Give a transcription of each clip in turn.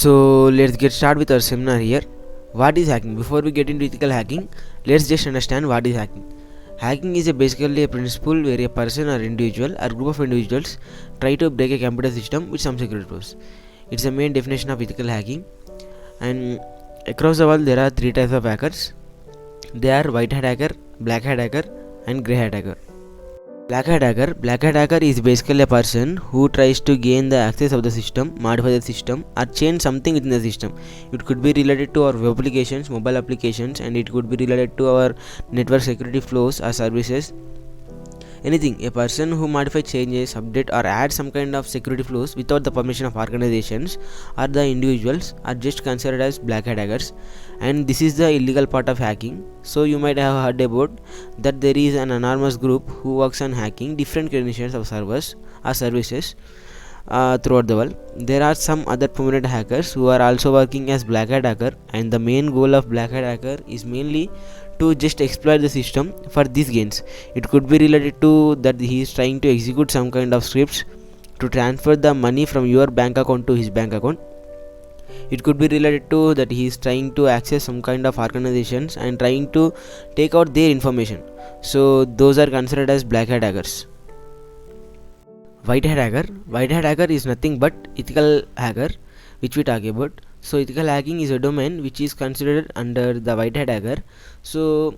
So let's get started with our seminar here. What is hacking? Before we get into ethical hacking, let's just understand what is hacking. Hacking is basically a principle where a person or individual or group of individuals try to break a computer system with some security tools. It's the main definition of ethical hacking. And across the world, there are three types of hackers. They are white hat hacker, black hat hacker, and grey hat hacker. Black hat hacker is basically a person who tries to gain the access of the system, modify the system, or change something within the system. It could be related to our web applications, mobile applications, and it could be related to our network security flows or services. Anything. A person who modifies, changes, update, or adds some kind of security flows without the permission of organizations or the individuals are just considered as black hat hackers, and this is the illegal part of hacking. So you might have heard about that there is an anonymous group who works on hacking different credentials of servers or services throughout the world. There are some other prominent hackers who are also working as black hat hacker, and the main goal of black hat hacker is mainly to just exploit the system for these gains. It could be related to that he is trying to execute some kind of scripts to transfer the money from your bank account to his bank account. It could be related to that he is trying to access some kind of organizations and trying to take out their information. So those are considered as black hat hackers. White hat hacker is nothing but ethical hacker, which we talk about. So ethical hacking is a domain which is considered under the white hat hacker. So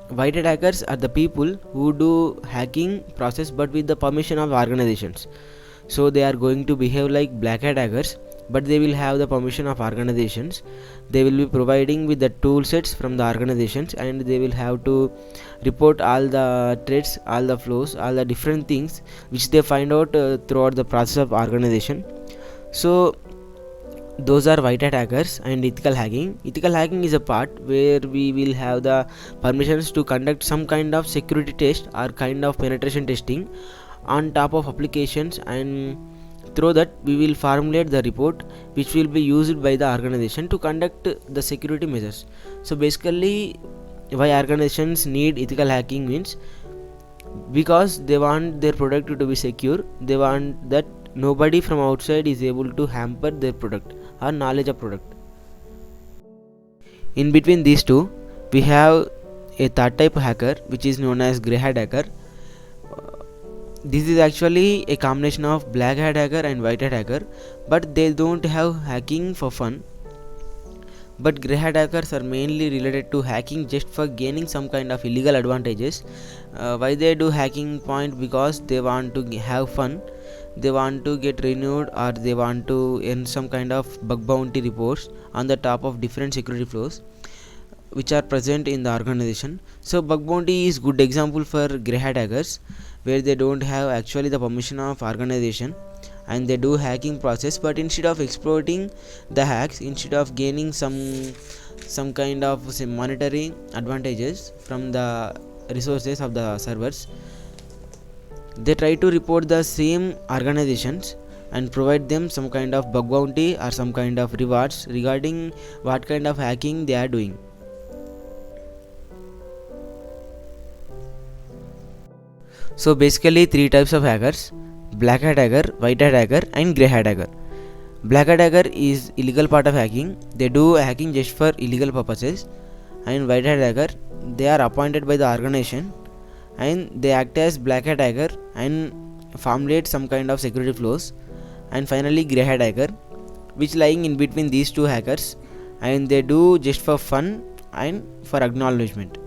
white hat hackers are the people who do hacking process but with the permission of organizations. So they are going to behave like black hat hackers, but they will have the permission of organizations. They will be providing with the tool sets from the organizations, and they will have to report all the threats, all the flows, all the different things which they find out throughout the process of organization. So those are white hat hackers. And ethical hacking is a part where we will have the permissions to conduct some kind of security test or kind of penetration testing on top of applications, and through that we will formulate the report which will be used by the organization to conduct the security measures. So basically, why organizations need ethical hacking means because they want their product to be secure. They want that nobody from outside is able to hamper their product or knowledge of product. In between these two, we have a third type of hacker which is known as grey hat hacker. This is actually a combination of black hat hacker and white hat hacker, but they don't have hacking for fun. But grey hat hackers are mainly related to hacking just for gaining some kind of illegal advantages. Why they do hacking point? Because they want to have fun, they want to get renewed, or they want to earn some kind of bug bounty reports on the top of different security flows which are present in the organization. So bug bounty is good example for grey hat hackers, where they don't have actually the permission of organization and they do hacking process, but instead of exploiting the hacks, instead of gaining some kind of monetary advantages from the resources of the servers, they try to report the same organizations and provide them some kind of bug bounty or some kind of rewards regarding what kind of hacking they are doing. So basically three types of hackers: black hat hacker, white hat hacker, and grey hat hacker. Black hat hacker is illegal part of hacking. They do hacking just for illegal purposes. And white hat hacker, they are appointed by the organization and they act as black hat hacker and formulate some kind of security flows. And finally grey hat hacker, which lying in between these two hackers, and they do just for fun and for acknowledgement.